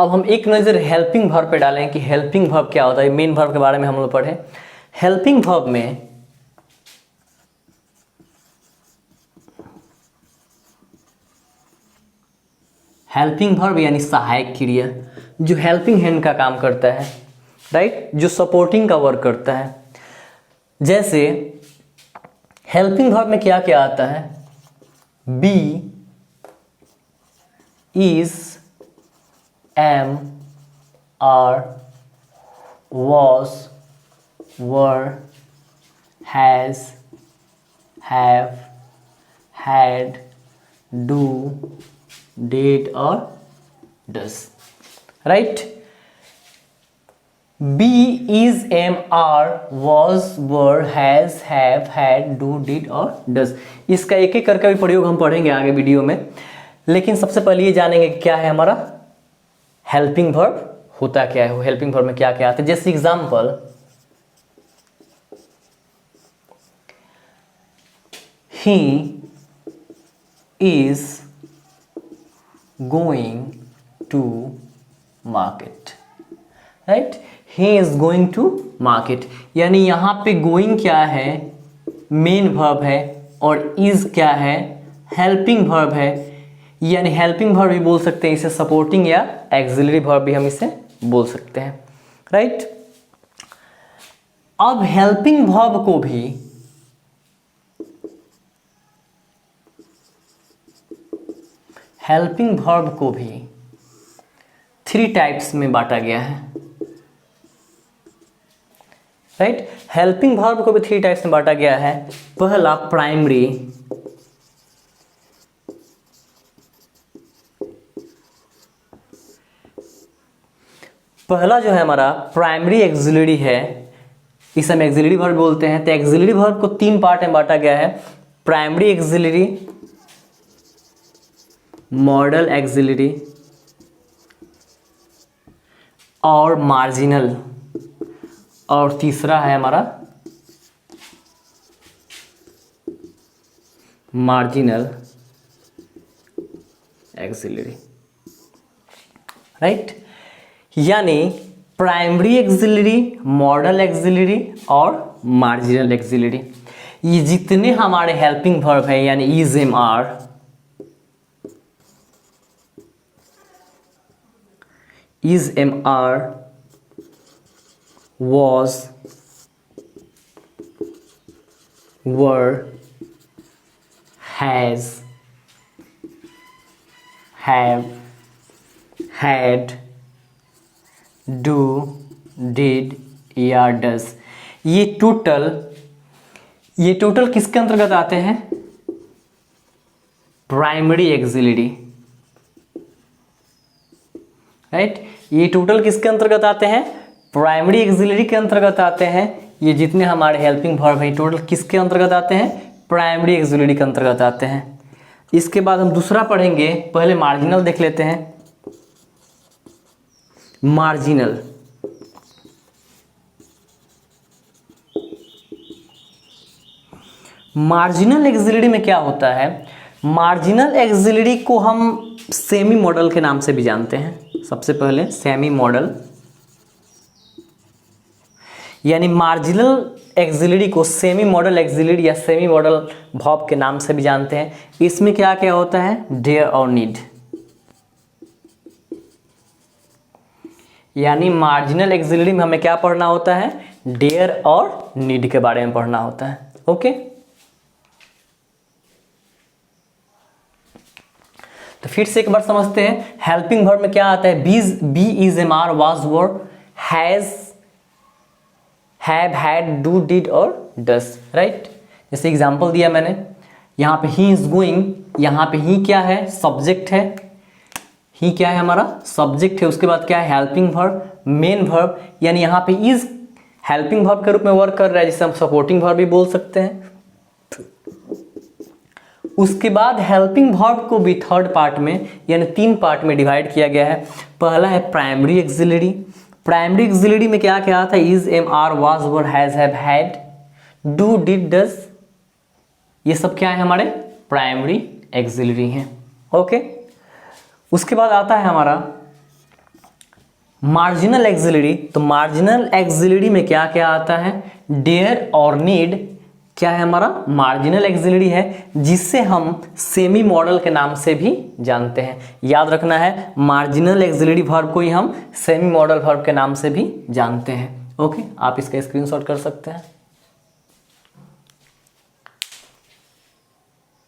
अब हम एक नज़र हेल्पिंग वर्ब पे डालें कि हेल्पिंग वर्ब क्या होता है। मेन वर्ब के बारे में हम लोग पढ़े। हेल्पिंग वर्ब में हेल्पिंग वर्ब यानी सहायक क्रिया, जो हेल्पिंग हैंड का काम करता है, राइट, जो सपोर्टिंग का वर्क करता है। जैसे हेल्पिंग वर्ब में क्या क्या आता है, be, is, am, are, was, were, has, have, had, do, did और does, right? be, is, am, are, was, were, has, have, had, do, did और does। इसका एक एक करके भी प्रयोग हम पढ़ेंगे आगे वीडियो में, लेकिन सबसे पहले ये जानेंगे कि क्या है हमारा हेल्पिंग वर्ब, होता क्या है, हेल्पिंग वर्ब में क्या क्या आता है। जैसे example, he is going to market, right, he is going to market, यानी यहां पे गोइंग क्या है, मेन वर्ब है, और इज क्या है, हेल्पिंग वर्ब है। यानी हेल्पिंग वर्ब भी बोल सकते हैं इसे, सपोर्टिंग या एक्सिलरी वर्ब भी हम इसे बोल सकते हैं, राइट। अब हेल्पिंग वर्ब को भी 3 टाइप्स में बांटा गया है, राइट। हेल्पिंग वर्ब को भी 3 टाइप्स में बांटा गया है। पहला प्राइमरी, पहला जो है हमारा प्राइमरी एक्सिलरी है, इसे हम एक्सिलरी वर्ब बोलते हैं। तो एक्सिलरी वर्ब को 3 पार्ट में बांटा गया है, प्राइमरी एक्सिलरी, मॉडल एक्सिलरी और मार्जिनल, और तीसरा है हमारा मार्जिनल एक्सिलरी, राइट। यानी प्राइमरी एक्सिलरी, मॉडल एक्सिलरी और मार्जिनल एक्सिलरी, ये जितने हमारे हेल्पिंग वर्ब है, यानी is, am, are, is, am, are, was, were, has, have, had, do, did या does, ये टोटल किसके अंतर्गत आते हैं, प्राइमरी एक्सिलरी, राइट। ये टोटल किसके अंतर्गत आते हैं, प्राइमरी एक्सिलरी के अंतर्गत आते हैं। ये जितने हमारे हेल्पिंग वर्ब है टोटल किसके अंतर्गत आते हैं, प्राइमरी एक्सिलरी के अंतर्गत आते हैं। इसके बाद हम दूसरा पढ़ेंगे, पहले मार्जिनल देख लेते हैं। मार्जिनल एक्सिलरी में क्या होता है, मार्जिनल एक्सिलरी को हम सेमी मॉडल के नाम से भी जानते हैं। सबसे पहले सेमी मॉडल, यानी मार्जिनल एक्सिलरी को सेमी मॉडल एक्सिलरी या सेमी मॉडल वर्ब के नाम से भी जानते हैं। इसमें क्या क्या होता है, डेयर और नीड, यानी मार्जिनल एक्सिलरी में हमें क्या पढ़ना होता है, डेयर और नीड के बारे में पढ़ना होता है, ओके। तो फिर से एक बार समझते हैं, हेल्पिंग वर्ब में क्या आता है, be, is, am, are, was, were, has, have, had, do, did और डस, राइट। जैसे एग्जांपल दिया मैंने, यहाँ पे ही इज गोइंग, यहाँ पे ही क्या है, सब्जेक्ट है, ही क्या है हमारा सब्जेक्ट है। उसके बाद क्या है, हेल्पिंग वर्ब, मेन वर्ब, यानी यहाँ पे इज हेल्पिंग वर्ब के रूप में वर्क कर रहा है, जिसे हम सपोर्टिंग वर्ब भी बोल सकते हैं। उसके बाद हेल्पिंग वर्ब को भी 3rd पार्ट में यानी 3 पार्ट में डिवाइड किया गया है। पहला है प्राइमरी एक्सिलरी, प्राइमरी एक्सिलरी में क्या क्या आता है, is, am, are, was, were, has, have, had, do, did, does, ये सब क्या है हमारे प्राइमरी एक्सिलरी हैं, ओके। उसके बाद आता है हमारा मार्जिनल एक्सिलरी, तो मार्जिनल एक्सिलरी में क्या क्या आता है, डेयर और नीड क्या है हमारा, मार्जिनल एक्सिलरी है, जिससे हम सेमी मॉडल के नाम से भी जानते हैं। याद रखना है, मार्जिनल एक्सिलरी वर्ब को ही हम सेमी मॉडल वर्ब के नाम से भी जानते हैं। ओके, आप इसका स्क्रीनशॉट कर सकते हैं।